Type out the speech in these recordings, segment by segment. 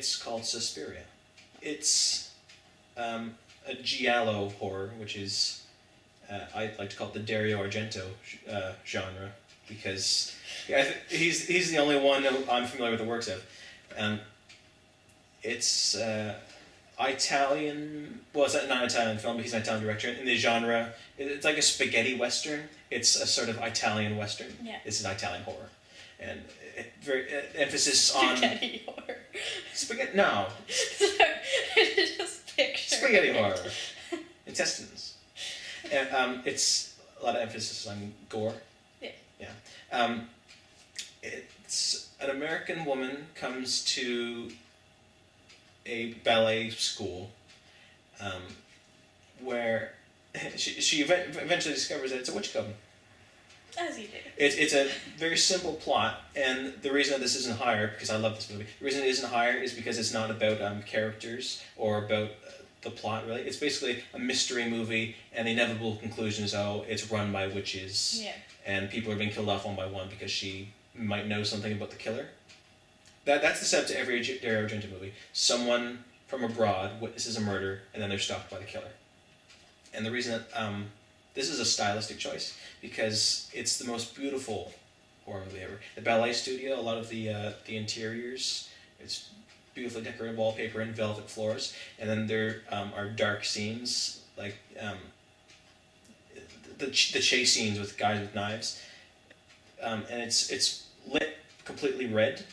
It's called Suspiria. It's a giallo horror, which is I like to call it the Dario Argento genre, because he's the only one I'm familiar with the works of. It's Italian. Well, it's not an Italian film, but he's an Italian director. In the genre, it's like a spaghetti western. It's a sort of Italian western. Yeah. This is Italian horror, and very emphasis on Spaghetti horror. spaghetti. No, Sorry, I just picture spaghetti horror. Intestines. And it's a lot of emphasis on gore. Yeah. Yeah. It's an American woman comes to a ballet school where she eventually discovers that it's a witch coven. As you do. It's a very simple plot, and the reason that this isn't higher, because I love this movie, the reason it isn't higher is because it's not about characters or about the plot, really. It's basically a mystery movie, and the inevitable conclusion is, it's run by witches, Yeah. and people are being killed off one by one because she might know something about the killer. That's the setup to every Dario Argento movie. Someone from abroad witnesses a murder, and then they're stalked by the killer. And the reason that this is a stylistic choice, because it's the most beautiful horror movie ever. The ballet studio, a lot of the interiors, it's beautifully decorated wallpaper and velvet floors, and then there are dark scenes, like the chase scenes with guys with knives, and it's lit completely red,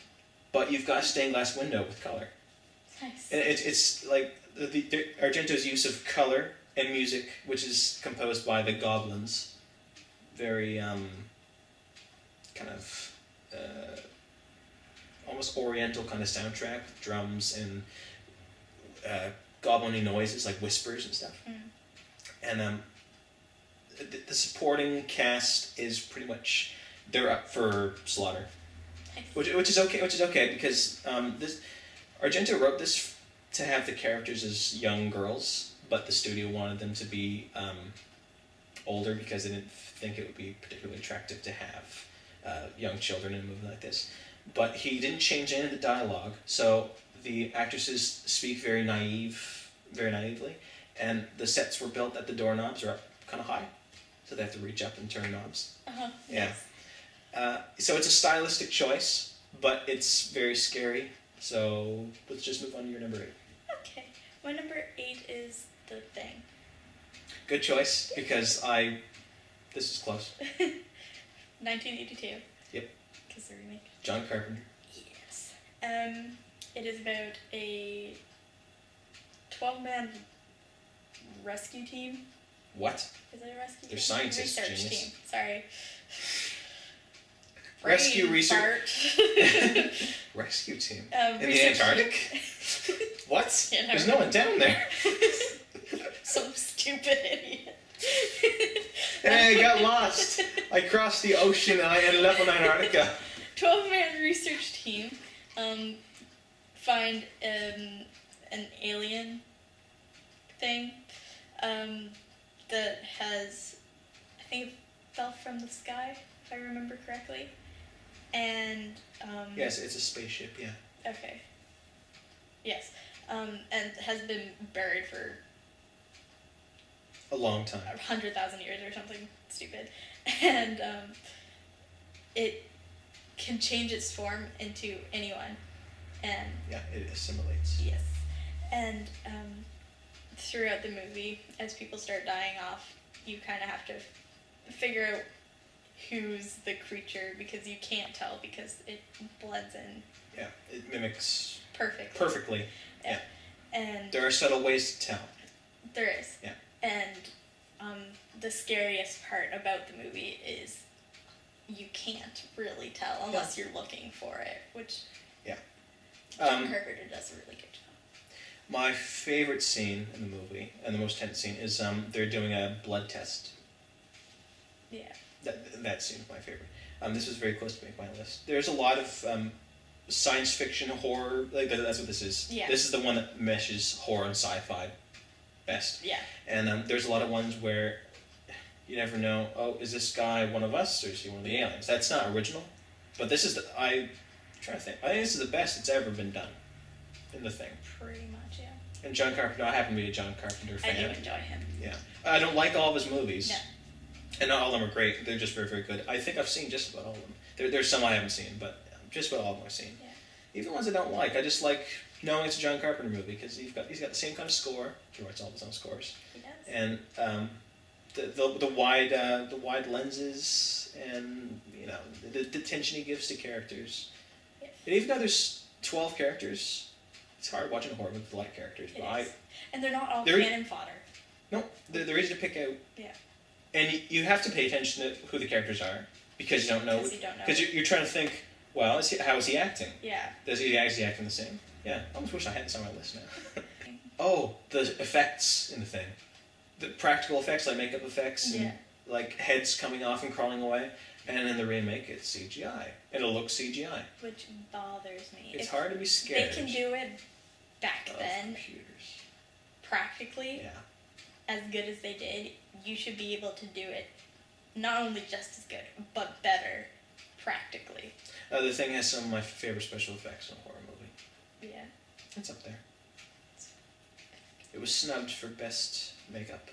but you've got a stained glass window with color. Nice. And it's like the Argento's use of color and music, which is composed by the Goblins, very kind of almost oriental kind of soundtrack, with drums and goblin-y noises like whispers and stuff. And the supporting cast is pretty much, they're up for slaughter, which is okay because this Argento wrote this to have the characters as young girls, but the studio wanted them to be older because they didn't think it would be particularly attractive to have young children in a movie like this. But he didn't change any of the dialogue, so the actresses speak very naively, and the sets were built that the doorknobs are up kind of high, so they have to reach up and turn knobs. Yeah. So it's a stylistic choice, but it's very scary. So let's just move on to your number 8. Okay. My number 8 is The Thing. Good choice, because this is close. 1982. Yep. Because the remake. John Carpenter. Yes. It is about a 12-man rescue team. What? Is it a rescue team? They're scientists, Research genius. team. Sorry. Rescue Brain research. fart. Rescue team. Research In the Antarctic? team. What? Yeah, no. There's no one down there. Some stupid idiot. And I got lost. I crossed the ocean and I ended up in Antarctica. 12-man research team find an alien thing that has, I think it fell from the sky, if I remember correctly. And Yes, it's a spaceship, yeah. okay. Yes. And has been buried for A long time. 100,000 years or something stupid. And it can change its form into anyone. And Yeah, it assimilates. yes. And throughout the movie, as people start dying off, you kind of have to figure out who's the creature, because you can't tell because it blends in Yeah, it mimics perfectly. Yeah. And There are subtle ways to tell. there is. Yeah. And the scariest part about the movie is you can't really tell unless you're looking for it, which John Carpenter does a really good job. My favorite scene in the movie, and the most tense scene, is they're doing a blood test. Yeah. That scene is my favorite. This was very close to making my list. There's a lot of science fiction, horror, like that's what this is. Yeah. This is the one that meshes horror and sci-fi best. Yeah. And there's a lot of ones where you never know, is this guy one of us, or is he one of the aliens? That's not original. But this is I'm trying to think. I think this is the best it's ever been done. in The Thing. Pretty much, yeah. And John Carpenter, I happen to be a John Carpenter fan. I do enjoy him. Yeah. I don't like all of his movies. No. And not all of them are great. They're just very, very good. I think I've seen just about all of them. There's some I haven't seen, but just about all of them I've seen. Yeah. Even ones I don't like. I just like knowing it's a John Carpenter movie because he's got the same kind of score. He writes all of his own scores. He does. And the wide lenses and the attention he gives to characters. Yes. And even though there's 12 characters, it's hard watching a horror movie with a lot of characters. And they're not all They're- cannon fodder. No, they're easy to pick out. Yeah. And you have to pay attention to who the characters are because you don't know. Because you don't know. Because you're trying to think, well, how is he acting? Yeah. Is he acting the same? Yeah. I almost wish I had this on my list now. Oh, the effects in The Thing. The practical effects, like makeup effects and like heads coming off and crawling away. And in the remake, it's CGI. And it looks CGI. Which bothers me. It's hard to be scared. They can do it back of then, computers. practically, Yeah. as good as they did. You should be able to do it not only just as good, but better, practically. The Thing has some of my favorite special effects in a horror movie. Yeah. It's up there. It was snubbed for best makeup.